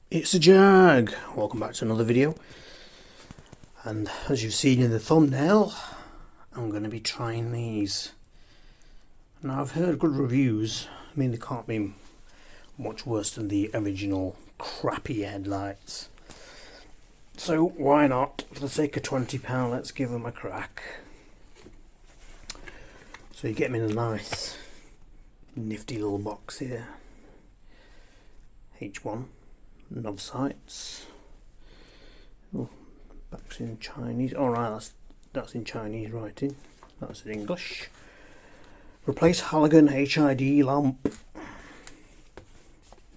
It's a Jag! Welcome back to another video, and as you've seen in the thumbnail, I'm going to be trying these. Now I've heard good reviews. I mean, they can't be much worse than the original crappy headlights. So why not, for the sake of £20, let's give them a crack. So you get them in a nice nifty little box here. H1. Knob sights. Oh, back's in Chinese. Alright, that's in Chinese writing. That's in English. Replace halogen HID lamp.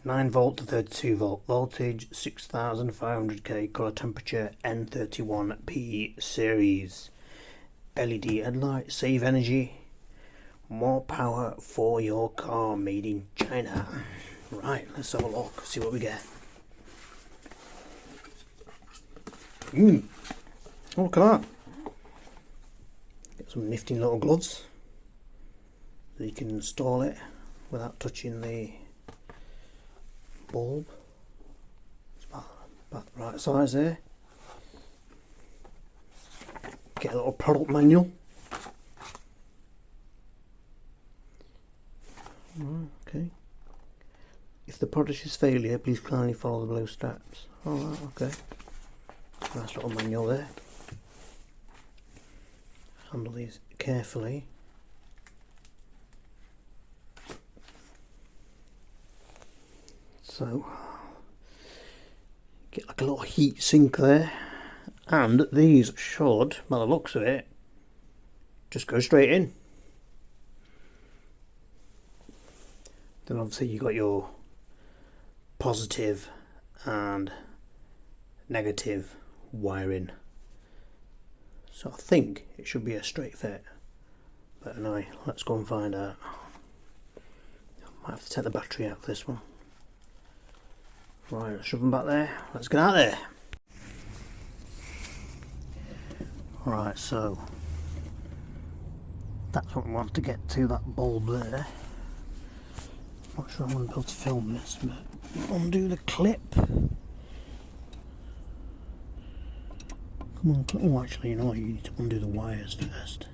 9 volt to 32 volt voltage, 6500K, colour temperature, N31P series. LED headlight, save energy, more power for your car, made in China. Right, let's have a look, see what we get. Oh, look at that. Get some nifty little gloves so you can install it without touching the bulb. It's about the right size there. Get a little product manual. Okay. If the product is failure, please kindly follow the below steps. Alright, okay. Nice little manual there. Handle these carefully. So, get like a little heat sink there. And these should, by the looks of it, just go straight in. Then obviously you've got your positive and negative wiring, so I think it should be a straight fit, but anyway, let's go and find out. Might have to take the battery out for this one. Right, let's shove them back there, let's get out there. Right, so that's what we want to get to, that bulb there. Not sure I'm going to be able to film this, but undo the clip. Come on, oh actually, you know what, you need to undo the wires first.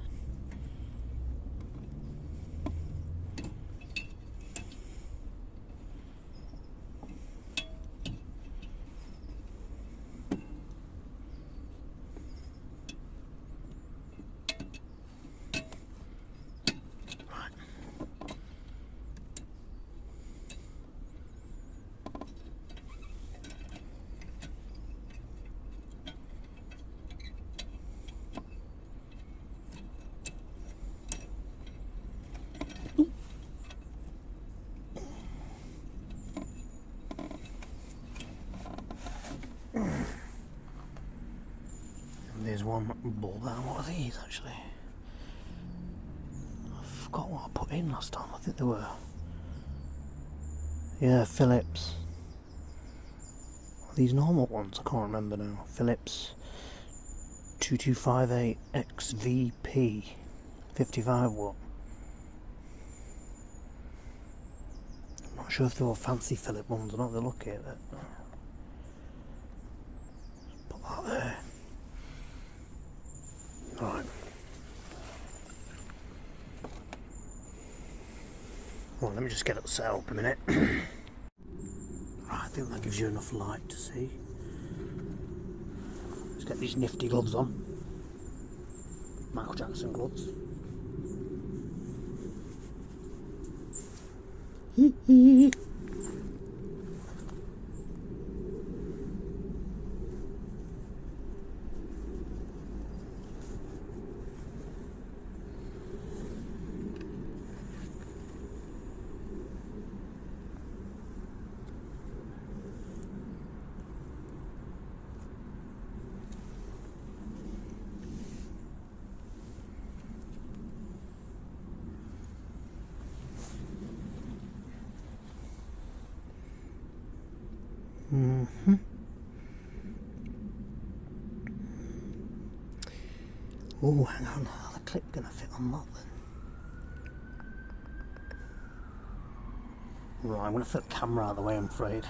There's one bulb there. What are these actually? I forgot what I put in last time. I think they were, yeah, Philips. These normal ones, I can't remember now. Philips 2258 XVP 55 watt. I'm not sure if they were fancy Philips ones or not. They look at it. Put that there. Right. Well, let me just get it set up a minute. Right, I think that gives you enough light to see. Let's get these nifty gloves on. Michael Jackson gloves. Hee hee. Oh, hang on, the clip gonna fit on that then. Right, I'm gonna flip the camera out of the way, I'm afraid.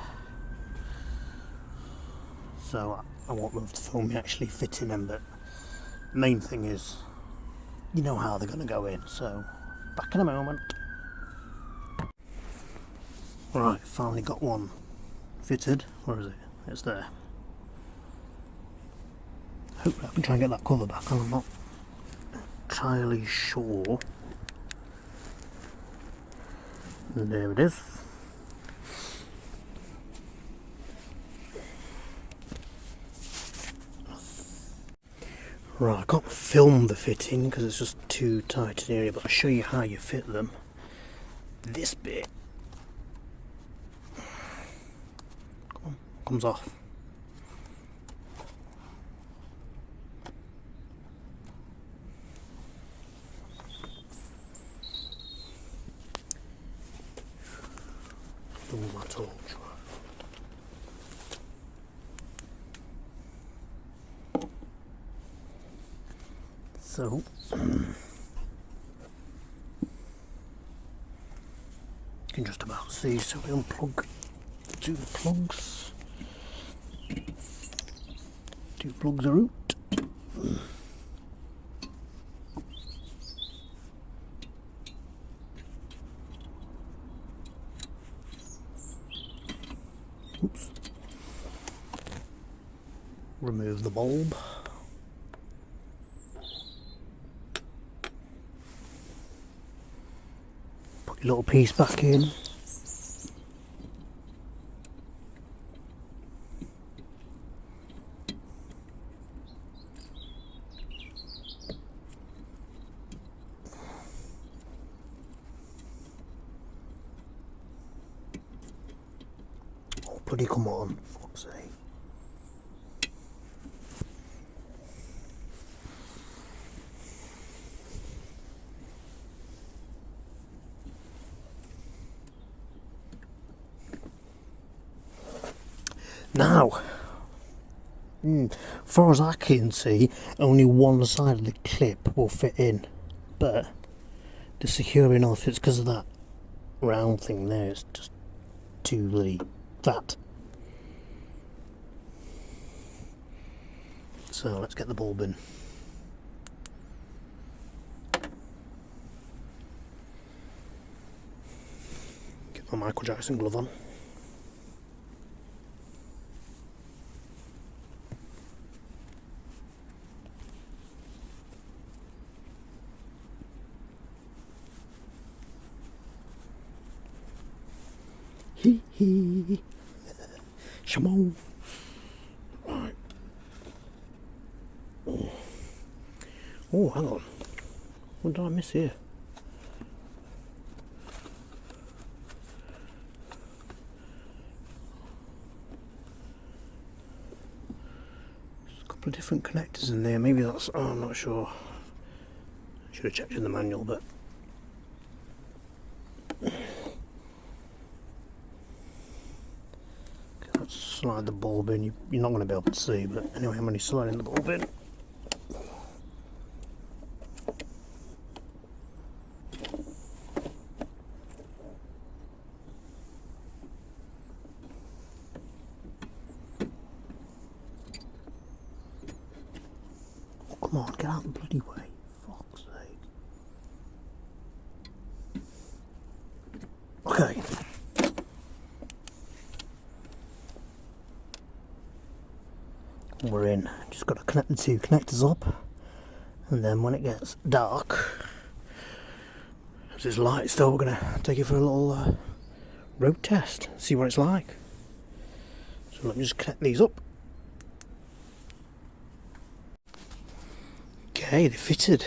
so I won't be able to film me actually fitting them, but the main thing is you know how they're going to go in, so back in a moment. Right, finally got one fitted. Where is it? It's there. Hopefully I can try and get that cover back on. I'm not entirely sure. And there it is. Right, I can't film the fitting because it's just too tight an area, but I'll show you how you fit them. This bit comes off. With my torch. So you can just about see, so we unplug the two plugs. Two plugs are out. Oops. Remove the bulb. Put your little piece back in. Oh, bloody come on, for fuck's sake. Now, far as I can see, only one side of the clip will fit in, but the securing off, it's because of that round thing there, it's just too bloody fat. So let's get the bulb in. Get my Michael Jackson glove on. Hee hee. Shimon. Right. Oh, hang on. What did I miss here? There's a couple of different connectors in there. Maybe that's... oh, I'm not sure. I should have checked in the manual, but... let's slide the bulb in. You're not going to be able to see, but anyway, I'm only sliding the bulb in. Oh, come on, get out the bloody way. Fuck's sake. Okay. We're in. Just got to connect the two connectors up, and then when it gets dark, as it's light still, we're going to take it for a little road test, see what it's like. So let me just connect these up. Okay, they're fitted.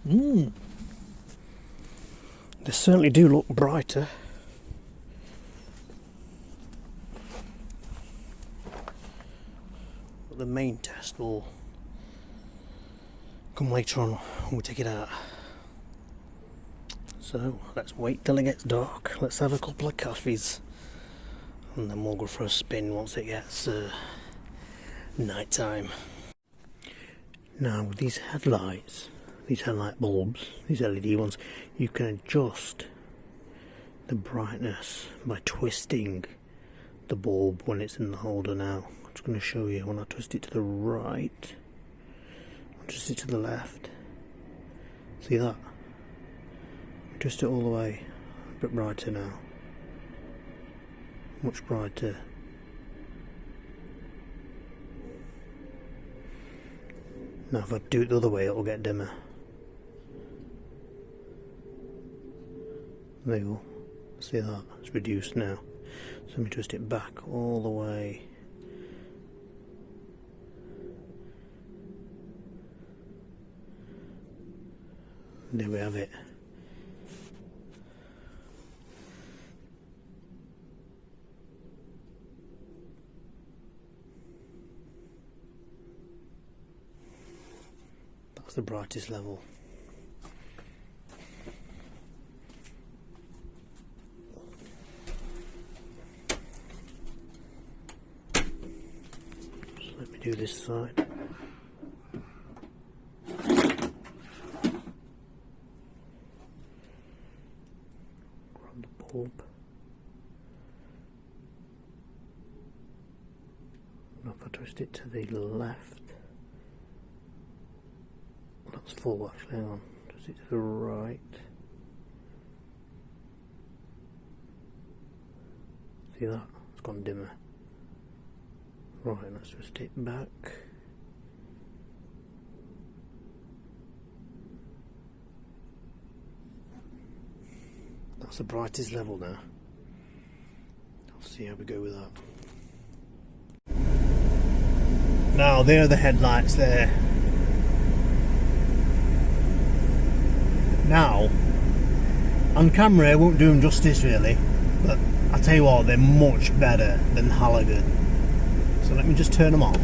They certainly do look brighter. The main test will come later on when we take it out. So let's wait till it gets dark. Let's have a couple of coffees, and then we'll go for a spin once it gets night time. Now with these headlights, these headlight bulbs, these LED ones, you can adjust the brightness by twisting the bulb when it's in the holder now. I'm just going to show you when I twist it to the right, twist it to the left. See that? Twist it all the way. A bit brighter now. Much brighter. Now if I do it the other way, it'll get dimmer. There you go. See that? It's reduced now. So let me twist it back all the way. There we have it. That's the brightest level. So let me do this side. Grab the bulb. And if I twist it to the left, that's full actually, hang on, twist it to the right. See that? It's gone dimmer. Right, let's twist it back. That's the brightest level now. I'll see how we go with that. Now there are the headlights there. Now, on camera I won't do them justice really, but I'll tell you what, they're much better than halogen. So let me just turn them off.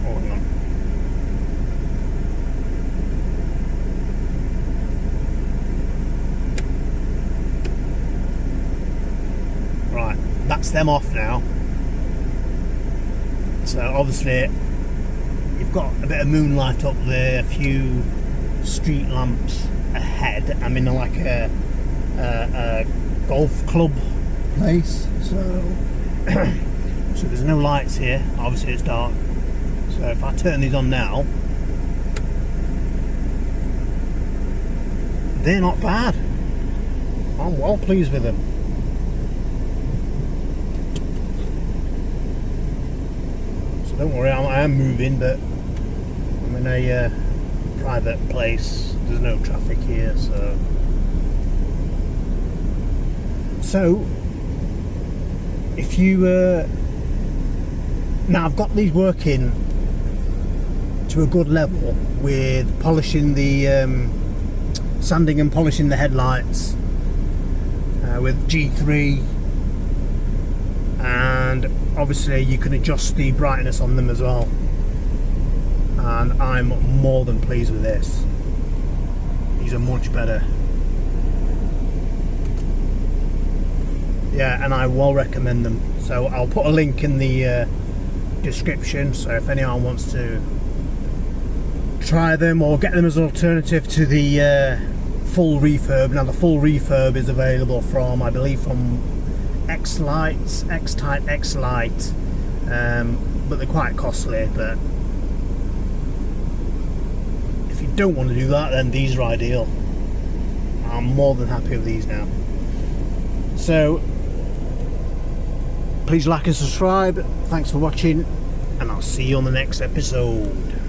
Oh, hang on. Right, that's them off now. So obviously you've got a bit of moonlight up there, a few street lamps ahead. I'm in like a golf club place, so so there's no lights here. Obviously it's dark. So if I turn these on now, they're not bad. I'm well pleased with them. So don't worry, I am moving, but I'm in a private place. There's no traffic here, so if you now I've got these working to a good level with polishing the sanding and polishing the headlights with G3, and obviously you can adjust the brightness on them as well, and I'm more than pleased with this. These are much better. Yeah, and I will recommend them. So I'll put a link in the description, so if anyone wants to try them or get them as an alternative to the full refurb. Now the full refurb is available from, I believe, from Xtype, X-Lite, but they're quite costly. But if you don't want to do that, then these are ideal. I'm more than happy with these now. So please like and subscribe. Thanks for watching, and I'll see you on the next episode.